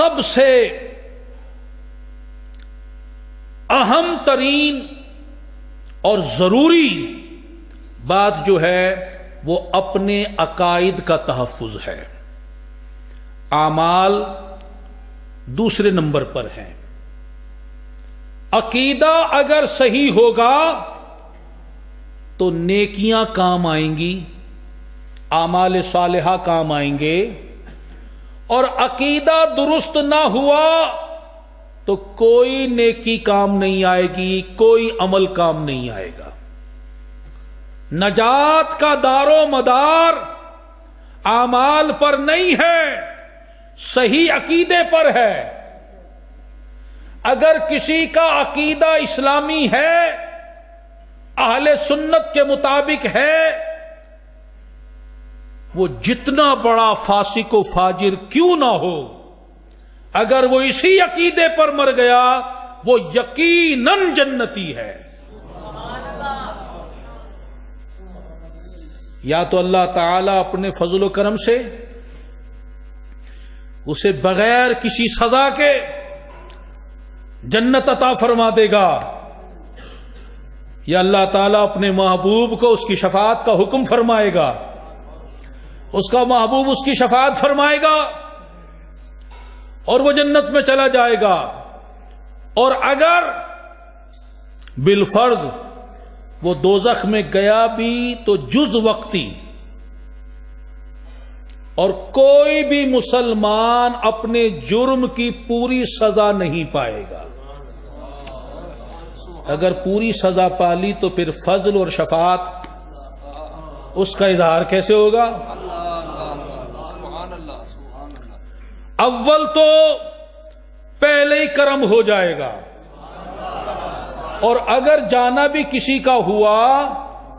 سب سے اہم ترین اور ضروری بات جو ہے وہ اپنے عقائد کا تحفظ ہے. اعمال دوسرے نمبر پر ہیں. عقیدہ اگر صحیح ہوگا تو نیکیاں کام آئیں گی، اعمال صالحہ کام آئیں گے، اور عقیدہ درست نہ ہوا تو کوئی نیکی کام نہیں آئے گی، کوئی عمل کام نہیں آئے گا. نجات کا دار و مدار اعمال پر نہیں ہے، صحیح عقیدے پر ہے. اگر کسی کا عقیدہ اسلامی ہے، اہل سنت کے مطابق ہے، وہ جتنا بڑا فاسق و فاجر کیوں نہ ہو، اگر وہ اسی عقیدے پر مر گیا وہ یقیناً جنتی ہے. یا تو اللہ تعالی اپنے فضل و کرم سے اسے بغیر کسی سزا کے جنت عطا فرما دے گا، یا اللہ تعالیٰ اپنے محبوب کو اس کی شفاعت کا حکم فرمائے گا، اس کا محبوب اس کی شفاعت فرمائے گا اور وہ جنت میں چلا جائے گا. اور اگر بالفرض وہ دوزخ میں گیا بھی تو جز وقتی، اور کوئی بھی مسلمان اپنے جرم کی پوری سزا نہیں پائے گا. اگر پوری سزا پالی تو پھر فضل اور شفاعت اس کا اظہار کیسے ہوگا؟ اول تو پہلے ہی کرم ہو جائے گا، اور اگر جانا بھی کسی کا ہوا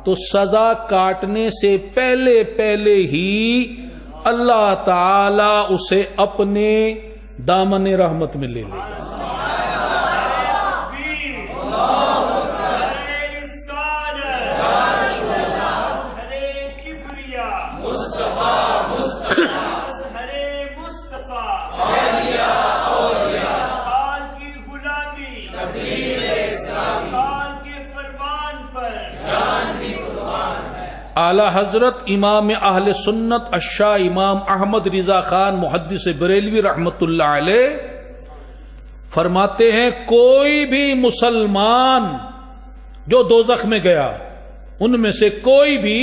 تو سزا کاٹنے سے پہلے پہلے ہی اللہ تعالی اسے اپنے دامن رحمت میں لے لے گا. اعلی حضرت امام اہل سنت الشاہ امام احمد رضا خان محدث بریلوی رحمت اللہ علیہ فرماتے ہیں کوئی بھی مسلمان جو دوزخ میں گیا ان میں سے کوئی بھی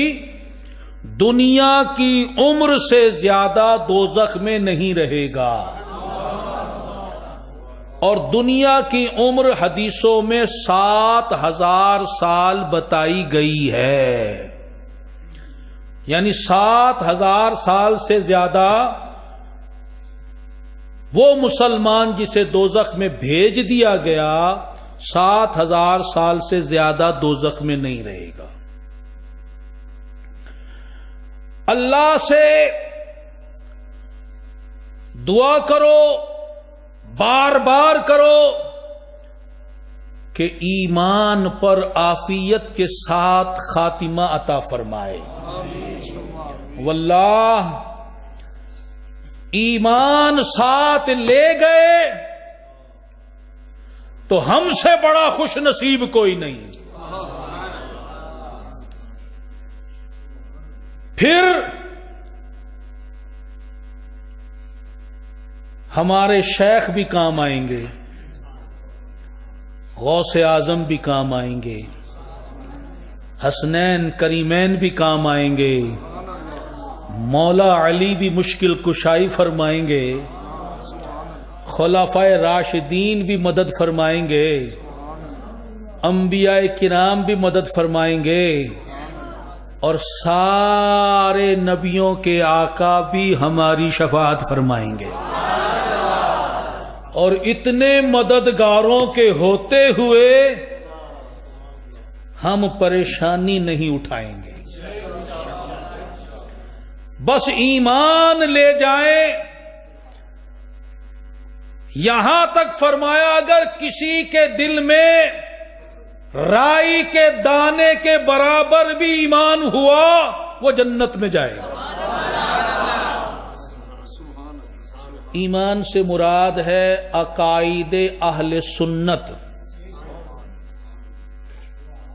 دنیا کی عمر سے زیادہ دوزخ میں نہیں رہے گا. اور دنیا کی عمر حدیثوں میں 7,000 سال بتائی گئی ہے، یعنی 7,000 سال سے زیادہ وہ مسلمان جسے دوزخ میں بھیج دیا گیا 7,000 سال سے زیادہ دوزخ میں نہیں رہے گا. اللہ سے دعا کرو، بار بار کرو کہ ایمان پر عافیت کے ساتھ خاتمہ عطا فرمائے. واللہ ایمان ساتھ لے گئے تو ہم سے بڑا خوش نصیب کوئی نہیں. پھر ہمارے شیخ بھی کام آئیں گے، غوث اعظم بھی کام آئیں گے، حسنین کریمین بھی کام آئیں گے، مولا علی بھی مشکل کشائی فرمائیں گے، خلفائے راشدین بھی مدد فرمائیں گے، انبیاء کرام بھی مدد فرمائیں گے، اور سارے نبیوں کے آقا بھی ہماری شفاعت فرمائیں گے. اور اتنے مددگاروں کے ہوتے ہوئے ہم پریشانی نہیں اٹھائیں گے. بس ایمان لے جائیں. یہاں تک فرمایا اگر کسی کے دل میں رائی کے دانے کے برابر بھی ایمان ہوا وہ جنت میں جائے گا. ایمان سے مراد ہے عقائد اہل سنت۔